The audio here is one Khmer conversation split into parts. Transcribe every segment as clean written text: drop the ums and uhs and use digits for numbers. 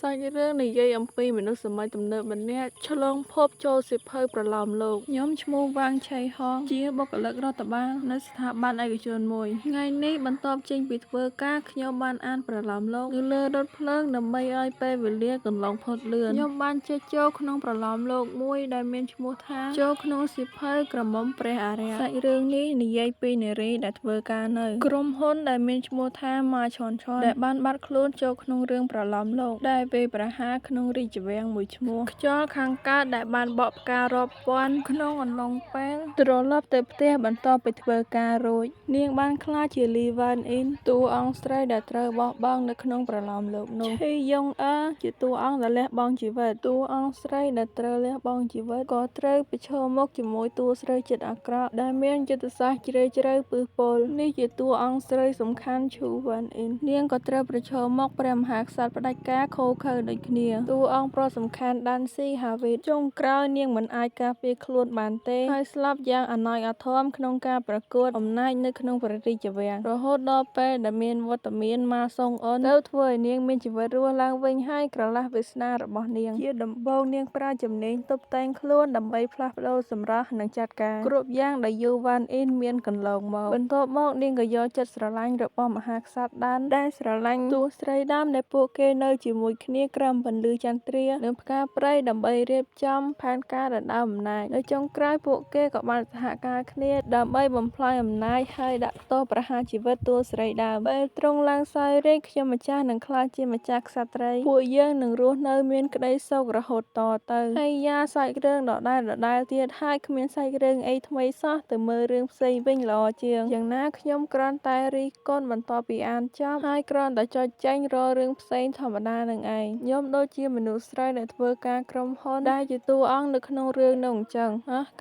សាច់រឿងនិយាយអំពីមនុស្សសម័យទំនើបម្នាក់ឆ្លងភពចូលសៀវភៅប្រឡោមលោកខ្ញុំឈ្មោះវ៉ាងឆៃហងជាបុគ្គលិករដ្ឋបាលនៅស្ថាប័នឯកជនមួយថ្ងៃនេះបន្ទាប់ចេញពីធ្វើការខ្ញុំបានអានប្រឡោមលោកនៅលើរថភ្លើងដើម្បីឲ្យពេលវេលាកន្លងផុតលឿនខ្ញុំបានចេះចូលក្នុងប្រឡោមលោកមួយដែលមានឈ្មោះថាចូលក្នុងសៀវភៅក្រមុំព្រះអារក្សសាច់រឿងនេះនិយាយពីនារីដែលធ្វើការនៅក្រុមហ៊ុនដែលមានឈ្មោះថាម៉ាឆនឆនដែលបានបាត់ខ្លួនចូលក្នុងរឿងប្រឡោមលោកដែលវាយប្រហារក្នុងរាជវាំងមួយឈ្មោះខ្យល់ខាងកើតដែលបានបក់ផ្ការាប់ពាន់ក្នុងអំឡុងពេលត្រឡប់ទៅផ្ទះបន្ទាប់ពីធ្វើការរួចនាងបានក្លាយជាលីវ៉ានអ៊ីនតួអង្គស្រីដែលត្រូវបោះបង់នៅក្នុងប្រឡោមលោកនោះឈីយ៉ុងអឺជាតួអង្គដែលលះបង់ជីវិតតួអង្គស្រីដែលត្រូវលះបង់ជីវិតក៏ត្រូវប្រឈមមុខជាមួយតួស្រីចិត្តអាក្រក់ដែលមានយុទ្ធសាស្ត្រជ្រាលជ្រៅពឹសពុលនេះជាតួអង្គស្រីសំខាន់ឈូវ៉ានអ៊ីននាងក៏ត្រូវប្រឈមមុខព្រះមហាក្សត្រផ្ដាច់ការឃោឃៅដូចគ្នាតួអង្គប្រុសសំខាន់ដានស៊ីហាវីតចុងក្រោយនាងមិនអាចការពារខ្លួនបានទេហើយស្លាប់យ៉ាងអាណោចអាធមក្នុងការប្រកួតអំណាចនៅក្នុងព្រះរាជវាំងរហូតដល់ពេលដែលមានវត្តមានម៉ាសុងអ៊ុនទៅធ្វើឲ្យនាងមានជីវិតរស់ឡើងវិញហើយក្រឡាស់វាសនារបស់នាងជាដំបូងនាងប្រើជំនាញតុបតែងខ្លួនដើម្បីផ្លាស់ប្ដូរសម្រស់និងចាត់ការគ្រប់យ៉ាងដែលយូវ៉ានអ៊ីនមានកន្លងមកបន្ទាប់មកនាងក៏យកចិត្តស្រឡាញ់របស់មហាក្សត្រដានដែលស្រឡាញ់តួស្រីដើមដែលពួកគេនៅជាមួយគ្នាក្រោមពន្លឺចន្ទ្រានិងផ្កាព្រៃដើម្បីរៀបចំផែនការដណ្ដើមអំណាចនៅចុងក្រោយពួកគេក៏បានសហការគ្នាដើម្បីបំផ្លាញអំណាចហើយដាក់ទោសប្រហារជីវិតតួស្រីដើមពេលទ្រង់ឡើងសោយរាជ្យខ្ញុំម្ចាស់នឹងក្លាយជាម្ចាស់ក្សត្រីពួកយើងនឹងរស់នៅមានក្តីសុខរហូតតទៅហើយយ៉ាសាច់រឿងដដែលទៀតហើយគ្មានសាច់រឿងអីថ្មីសោះទៅមើលរឿងផ្សេងវិញល្អជាងយ៉ាងណាខ្ញុំគ្រាន់តែរិះគន់បន្ទាប់ពីអានចប់ហើយគ្រាន់តែចុចចេញរករឿងផ្សេងធម្មតានឹងឯងខ្ញុំដូចជាមនុស្សស្រីដែលធ្វើការក្រុមហ៊ុនដែលជាតួអង្គនៅក្នុងរឿងនោះអញ្ចឹង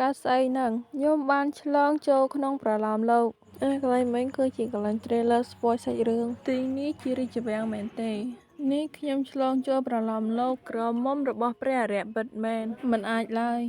កាស្អីហ្នឹងខ្ញុំបានឆ្លងចូលក្នុងប្រឡោមលោកកន្លែងមិញគឺជាកន្លែង trailer spoil សាច់រឿងទីនេះជារាជវាំងមែនទេនេះខ្ញុំឆ្លងចូលប្រឡោមលោកក្រមុំរបស់ព្រះអរិយពិតមែនមិនអាចឡើយ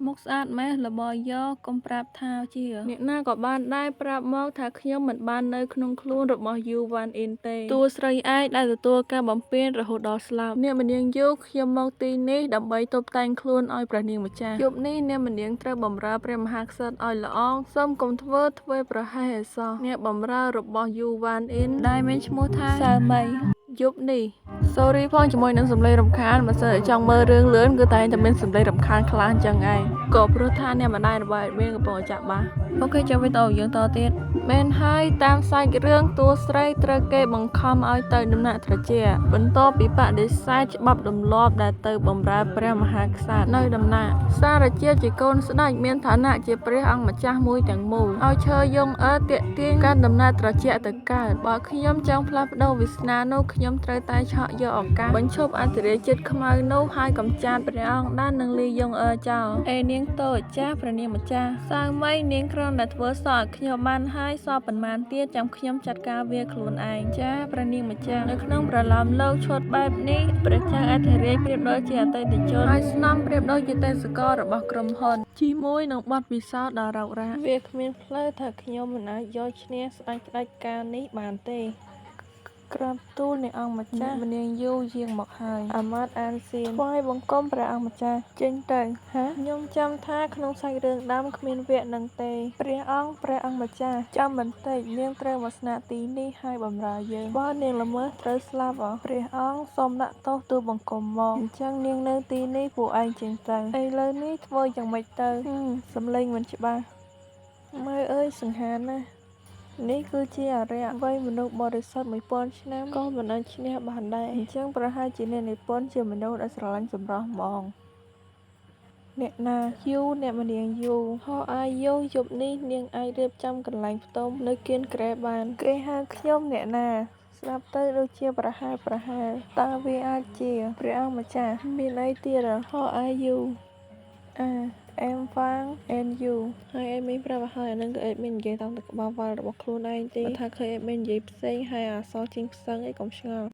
មុខស្អាតម៉េះរបយកកុំប្រាប់ថាជាអ្នកណាក៏បានដែរប្រាប់មកថាខ្ញុំមិនបាននៅក្នុងខ្លួនរបស់យូវ៉ានអ៊ីនទេតួស្រីឯងដែលទទួលការបំពេញរហូតដល់ស្លាប់អ្នកម្នាងយូខ្ញុំមកទីនេះដើម្បីតុបតែងខ្លួនឲ្យព្រះនាងម្ចាស់យប់នេះអ្នកម្នាងត្រូវបម្រើព្រះមហាក្សត្រឲ្យល្អសូមកុំធ្វើប្រហែសឲ្យសោះអ្នកបម្រើរបស់យូវ៉ានអ៊ីនដែលមានឈ្មោះថាសៅមីយប់នេះ sorry ផងជាមួយនឹងសំឡេងរំខានបើសិនជាចង់មើលរឿងលឿនគឺតែងតែមានសំឡេងរំខានខ្លះអញ្ចឹងឯងក៏ព្រោះថាអ្នកម្ដាយរបស់ admin កំពុងតែចាក់បាសអូខេចាំវីដេអូយើងតទៀតមែនហើយតាមសាច់រឿងតួស្រីត្រូវគេបង្ខំឲ្យទៅដំណាក់ត្រជាបន្ទាប់ពីបដិសេធច្បាប់ទម្លាប់ដែលទៅបម្រើព្រះមហាក្សត្រនៅដំណាក់សារជាកូនស្ដេចមានឋានៈជាព្រះអង្គម្ចាស់មួយទាំងមូលឲ្យឈើយងតាកទាញកាន់ដំណើរត្រជាទៅកើតបើខ្ញុំចង់ផ្លាស់ប្ដូរវាសនានោះខ្ញុំត្រូវតែឆក់យកឱកាសបញ្ឈប់អធិរាជជាតិខ្មៅនោះហើយកំចាត់ព្រះអង្គដាននឹងលីយ៉ុងអឺចោលនាងតូចចាស់ព្រះនាងម្ចាស់សៅមីនាងគ្រាន់តែធ្វើសក់ឲ្យខ្ញុំបានហើយសក់ប៉ុន្មានទៀតចាំខ្ញុំចាត់ការវាខ្លួនឯងចាព្រះនាងម្ចាស់នៅក្នុងប្រឡោមលោកឈុតបែបនេះព្រះចៅអធិរាជប្រៀបដូចជាអតីតជនហើយស្នំប្រៀបដូចជាទេសកលរបស់ក្រុមហ៊ុនជាមួយនឹងបទពិសោធន៍ដ៏រ៉ោករ៉ាវាគ្មានផ្លូវថាខ្ញុំមិនអាចយកឈ្នះស្ដេចផ្ដាច់ការនេះបានទេក្រាបទូលនៃអង្គម្ចាស់ម្នាងយូយាងមកហើយអាម៉ាត់អានសៀនថ្វាយបង្គំព្រះអង្គម្ចាស់ចេញទៅខ្ញុំចាំថាក្នុងសាច់រឿងដើមគ្មានវគ្គនឹងទេព្រះអង្គម្ចាស់ចាំបន្តិចនាងត្រូវមកស្នាក់ទីនេះហើយបម្រើយើងបើនាងល្មើសត្រូវស្លាប់ព្រះអង្គសូមដាក់ទោសទូលបង្គំមកអញ្ចឹងនាងនៅទីនេះពួកឯងចេញទៅឥឡូវនេះធ្វើយ៉ាងម៉េចទៅសំឡេងមិនច្បាស់ម៉ែអើយសង្ហាណាស់នេះគឺជាអរិយវ័យមនុស្សបរិសុទ្ធ1000ឆ្នាំក៏មិនអាចឈ្នះបានដែរអញ្ចឹងប្រហែលជាអ្នកនិពន្ធជាមនុស្សដែលស្រឡាញ់សម្រស់ហ្មងអ្នកណាយូអ្នកម្នាងយូហោអាយូយប់នេះនាងអាចរៀបចំកន្លែងផ្ទុំនៅគៀនក្រែបានគេហៅខ្ញុំអ្នកណាស្ដាប់ទៅដូចជាប្រហែលតើវាអាចជាព្រះអង្គម្ចាស់មានអីទៀតហោអាយូអែមហ្វាង and you ហើយអេមីនប្រាប់ឲ្យហើយអានឹងគឺអេមីននិយាយតាមតែក្បាលវ៉ាល់របស់ខ្លួនឯងទេបើថាឃើញអេមីននិយាយផ្សេងហើយអសរជាងផ្សឹងអីកុំឆ្ងល់